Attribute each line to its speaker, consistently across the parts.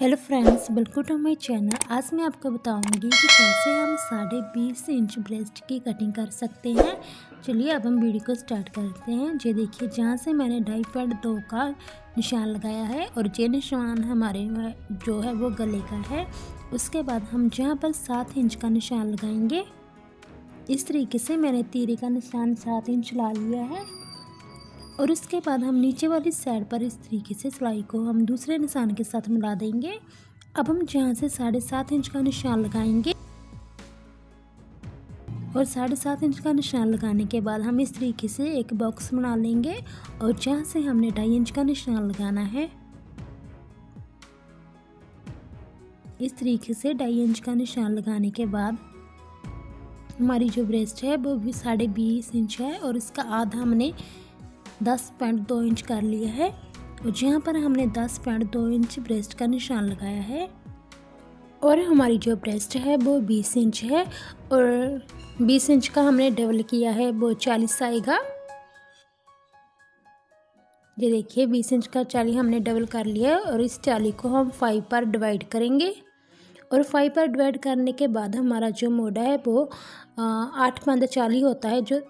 Speaker 1: Hello friends, welcome to my channel. आज मैं आपको बताऊंगी कि कैसे हम 20.5 इंच ब्रेस्ट की कटिंग कर सकते हैं। चलिए अब हम वीडियो को स्टार्ट करते हैं। ये देखिए, जहाँ से मैंने 2.5 का निशान लगाया है और ये निशान हमारे जो है वो गले का है। उसके बाद हम जहाँ पर 7 इंच का निशान लगाएंगे, इस तरीके से मैंने तीरे का निशान 7 इंच ला लिया है। और उसके बाद हम नीचे वाली साइड पर इस तरीके से सिलाई को हम दूसरे निशान के साथ मिला देंगे। अब हम जहाँ से 7.5 इंच का निशान लगाएंगे और 7.5 इंच का निशान लगाने के बाद हम इस तरीके से एक बॉक्स बना लेंगे और जहाँ से हमने 2.5 इंच का निशान लगाना है, इस तरीके से 2.5 इंच का निशान लगाने के बाद हमारी जो ब्रेस्ट है वो भी 20.5 इंच है और इसका आधा हमने 10.2 इंच कर लिया है। और जहाँ पर हमने 10.2 इंच ब्रेस्ट का निशान लगाया है और हमारी जो ब्रेस्ट है वो 20 इंच है और 20 इंच का हमने डबल किया है, वो 40 आएगा। ये देखिए, 20 इंच का 40 हमने डबल कर लिया है और इस 40 को हम 5 पर डिवाइड करेंगे और 5 पर डिवाइड करने के बाद हमारा जो मोड़ा है वो 8.40 होता है। जो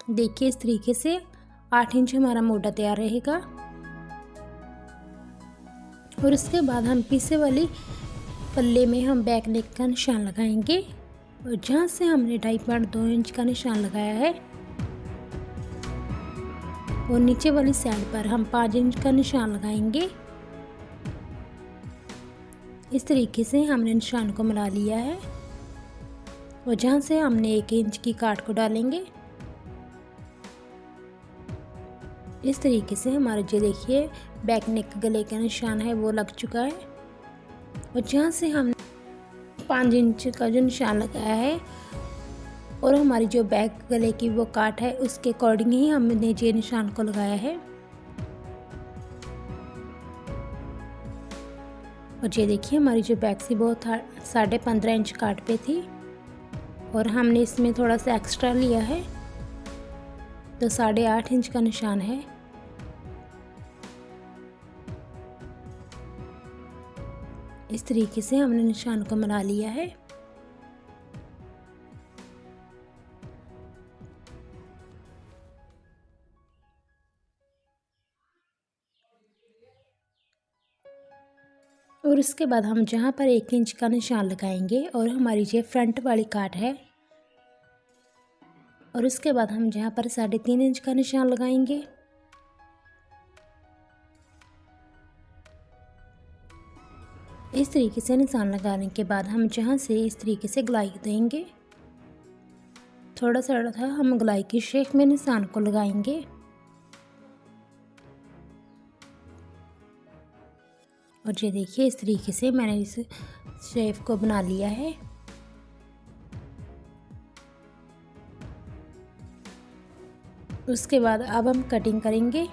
Speaker 1: देखिए, इस तरीके से 8 इंच हमारा मोटा तैयार रहेगा। और उसके बाद हम पीछे वाली पल्ले में हम बैक नेक का निशान लगाएंगे और जहाँ से हमने 2.5 इंच का निशान लगाया है और नीचे वाली साइड पर हम 5 इंच का निशान लगाएंगे। इस तरीके से हमने निशान को मिला लिया है और जहाँ से हमने 1 इंच की काट को डालेंगे। इस तरीके से हमारे जो देखिए बैक नेक गले का निशान है वो लग चुका है और जहाँ से हमने 5 इंच का जो निशान लगाया है और हमारी जो बैक गले की वो काट है उसके अकॉर्डिंग ही हमने ये निशान को लगाया है। और ये देखिए, हमारी जो बैक सी वो 15.5 इंच काट पे थी और हमने इसमें थोड़ा सा एक्स्ट्रा लिया है तो 8.5 इंच का निशान है। इस तरीके से हमने निशान को मिला लिया है। और उसके बाद हम जहाँ पर 1 इंच का निशान लगाएंगे और हमारी ये फ्रंट वाली काट है और उसके बाद हम जहाँ पर 3.5 इंच का निशान लगाएंगे इस तरीके से निशान लगाने के बाद हम जहाँ से इस तरीके से गोलाई देंगे। थोड़ा सा हम गोलाई की शेप में निशान को लगाएंगे और ये देखिए, इस तरीके से मैंने इस शेप को बना लिया है। उसके बाद अब हम कटिंग करेंगे।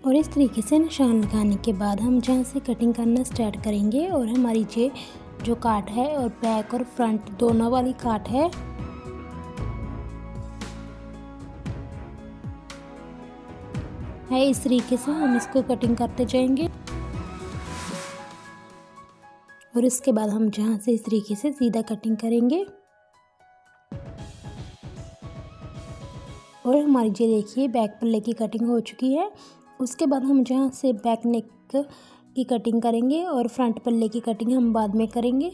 Speaker 1: और इस तरीके से निशान लगाने के बाद हम जहाँ से कटिंग करना स्टार्ट करेंगे और हमारी ये जो काट है और बैक और फ्रंट दोनों वाली काट है इस तरीके से हम इसको कटिंग करते जाएंगे। और इसके बाद हम जहाँ से इस तरीके से सीधा कटिंग करेंगे और हमारी ये देखिए बैक पल्ले की कटिंग हो चुकी है। उसके बाद हम जहाँ से बैक नेक की कटिंग करेंगे और फ्रंट पल्ले की कटिंग हम बाद में करेंगे।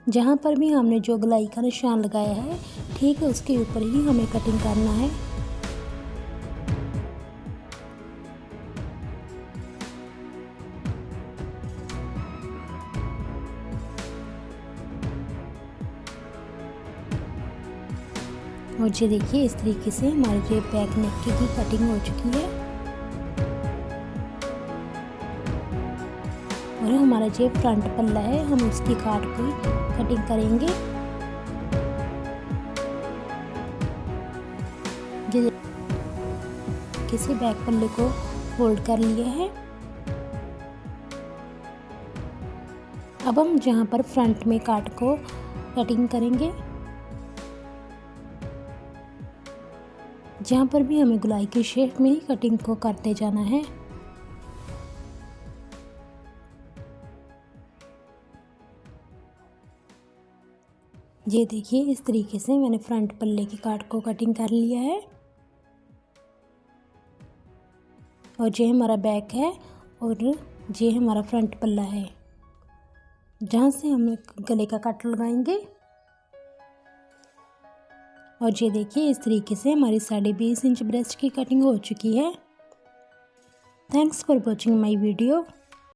Speaker 1: जहाँ पर भी हमने जो गोलाई का निशान लगाया है ठीक है उसके ऊपर ही हमें कटिंग करना है। और ये देखिए, इस तरीके से हमारी ये बैक नेक की कटिंग हो चुकी है और हमारा जो फ्रंट पल्ला है हम उसकी काट की कटिंग करेंगे। ये किसी बैक पल्ले को फोल्ड कर लिया है। अब हम जहाँ पर फ्रंट में काट को कटिंग करेंगे जहाँ पर भी हमें गोलाई के शेप में ही कटिंग को करते जाना है। ये देखिए इस तरीके से मैंने फ्रंट पल्ले के काट को कटिंग कर लिया है और ये हमारा बैक है और ये हमारा फ्रंट पल्ला है जहाँ से हम गले का कट लगाएंगे। और ये देखिए इस तरीके से हमारी 20.5 इंच ब्रेस्ट की कटिंग हो चुकी है। Thanks for watching my video.